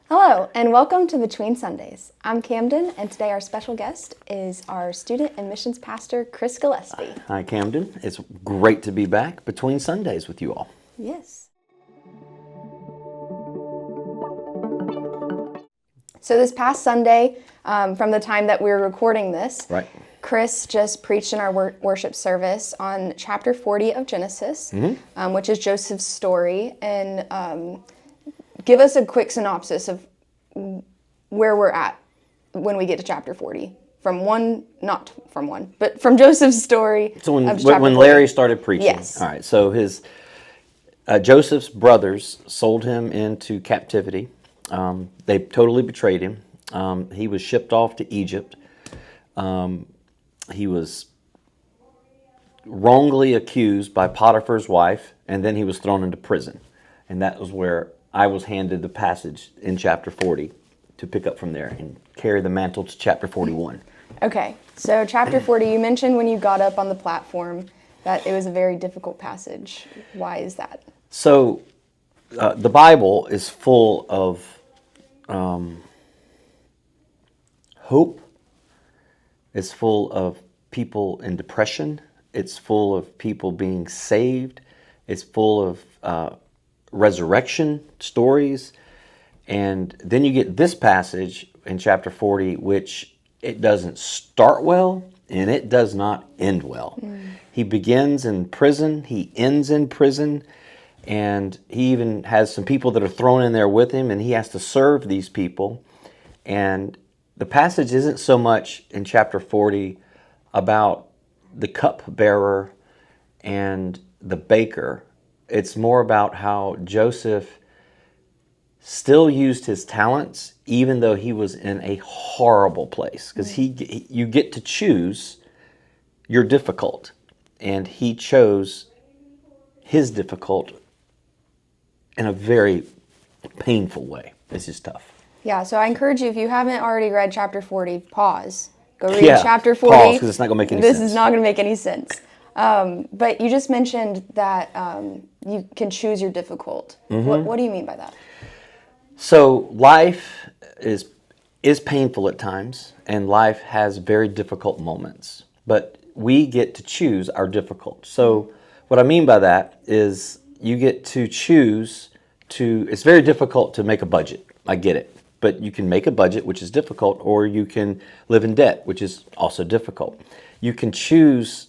Hello, and welcome to Between Sundays. I'm Camden, and today our special guest is our student and missions pastor, Chris Gillespie. Hi, Camden. It's great to be back between Sundays with you all. Yes. So this past Sunday, from the time that we're recording this, Right. Chris just preached in our worship service on chapter 40 of Genesis, which is Joseph's story, and give us a quick synopsis of where we're at when we get to chapter 40. From Joseph's story. So when chapter 40. Larry started preaching. Yes. All right. So Joseph's brothers sold him into captivity. They totally betrayed him. He was shipped off to Egypt. He was wrongly accused by Potiphar's wife, and then he was thrown into prison. And that was where I was handed the passage in chapter 40 to pick up from there and carry the mantle to chapter 41. Okay, so chapter 40, you mentioned when you got up on the platform that it was a very difficult passage. Why is that? So the Bible is full of hope. It's full of people in depression. It's full of people being saved. It's full of resurrection stories. And then you get this passage in chapter 40, which it doesn't start well and it does not end well. He begins in prison, he ends in prison, and he even has some people that are thrown in there with him, and he has to serve these people. And the passage isn't so much in chapter 40 about the cupbearer and the baker. It's more about how Joseph still used his talents even though he was in a horrible place. Because you get to choose your difficult. And he chose his difficult in a very painful way. It's just tough. Yeah, so I encourage you, if you haven't already read chapter 40, pause. Go read chapter 40. Pause, because it's not going to make any sense. This is not going to make any sense. But you just mentioned that you can choose your difficult. What do you mean by that? So life is painful at times, and life has very difficult moments. But we get to choose our difficult. So what I mean by that is you get to choose to, it's very difficult to make a budget. I get it. But you can make a budget, which is difficult, or you can live in debt, which is also difficult. You can choose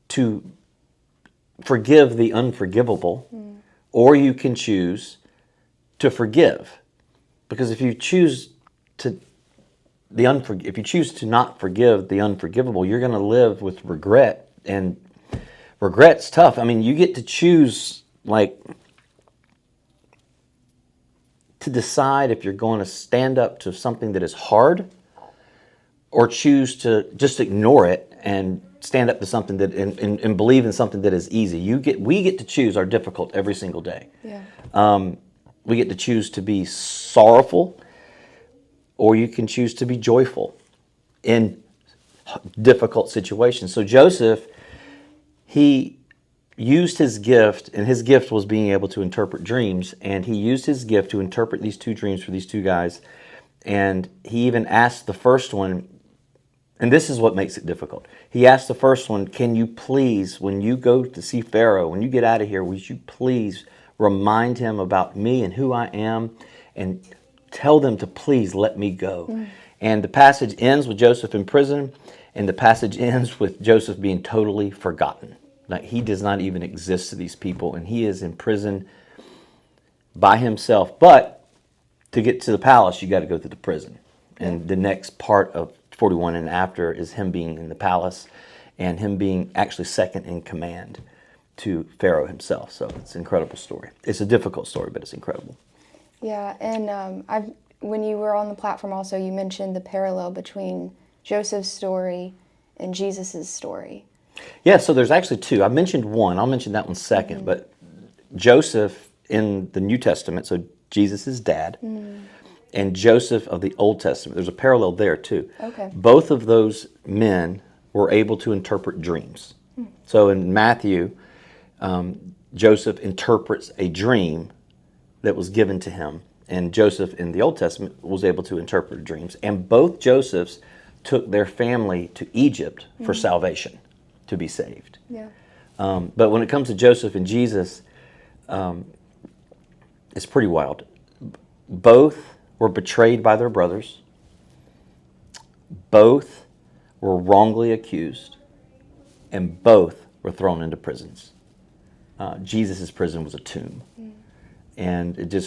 to forgive the unforgivable, or you can choose to forgive. Because if you choose to not forgive the unforgivable, you're going to live with regret, and regret's tough. I mean, you get to choose, to decide if you're going to stand up to something that is hard, or choose to just ignore it and stand up to something that and believe in something that is easy. We get to choose our difficult every single day. Yeah. We get to choose to be sorrowful, or you can choose to be joyful in difficult situations. So Joseph, he used his gift, and his gift was being able to interpret dreams, and he used his gift to interpret these two dreams for these two guys. And he even asked the first one, and this is what makes it difficult. He asked the first one, can you please, when you go to see Pharaoh, when you get out of here, would you please remind him about me and who I am, and tell them to please let me go. And the passage ends with Joseph in prison, and the passage ends with Joseph being totally forgotten. Like, he does not even exist to these people, and he is in prison by himself. But to get to the palace, you got to go through the prison. And the next part of 41 and after is him being in the palace and him being actually second in command to Pharaoh himself. So it's an incredible story. It's a difficult story, but it's incredible. Yeah, and when you were on the platform also, you mentioned the parallel between Joseph's story and Jesus' story. Yeah, so there's actually two. I mentioned one. I'll mention that one second. But Joseph in the New Testament, so Jesus' dad, and Joseph of the Old Testament, there's a parallel there too. Okay. Both of those men were able to interpret dreams. So in Matthew, Joseph interprets a dream that was given to him, and Joseph in the Old Testament was able to interpret dreams. And both Josephs took their family to Egypt for salvation, to be saved. Yeah. But when it comes to Joseph and Jesus, it's pretty wild. Both were betrayed by their brothers. Both were wrongly accused. And both were thrown into prisons. Jesus' prison was a tomb. And it's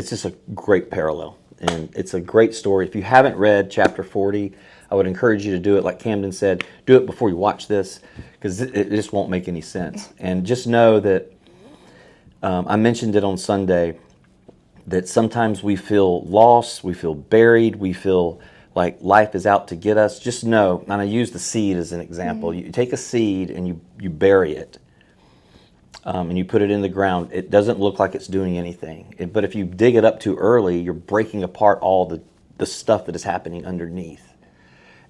just a great parallel. And it's a great story. If you haven't read chapter 40, I would encourage you to do it. Like Camden said, do it before you watch this, because it just won't make any sense. And just know that I mentioned it on Sunday, that sometimes we feel lost, we feel buried, we feel like life is out to get us. Just know, and I use the seed as an example. You take a seed and you bury it. And you put it in the ground. It doesn't look like it's doing anything. But if you dig it up too early, you're breaking apart all the stuff that is happening underneath.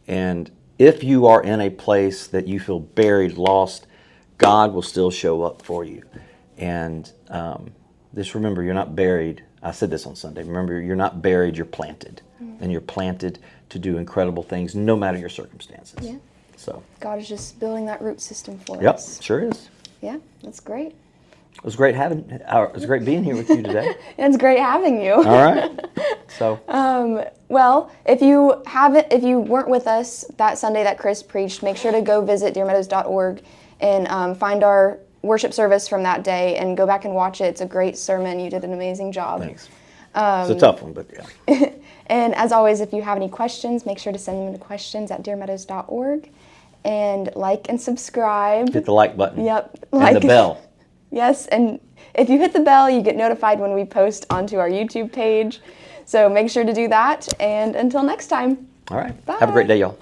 And if you are in a place that you feel buried, lost, God will still show up for you. And just remember, you're not buried. I said this on Sunday. Remember, you're not buried, you're planted. And you're planted to do incredible things, no matter your circumstances. Yeah. So God is just building that root system for yep, us. sure is. Yeah, that's great. It was great being here with you today. It's great having you. All right. So. Well, if you weren't with us that Sunday that Chris preached, make sure to go visit deermeadows.org and find our worship service from that day and go back and watch it. It's a great sermon. You did an amazing job. Thanks. It's a tough one, but yeah. And as always, if you have any questions, make sure to send them to questions@deermeadows.org. And like and subscribe. Hit the like button. Yep. And the bell. Yes, and if you hit the bell, you get notified when we post onto our YouTube page. So make sure to do that. And until next time. All right. Bye. Have a great day, y'all.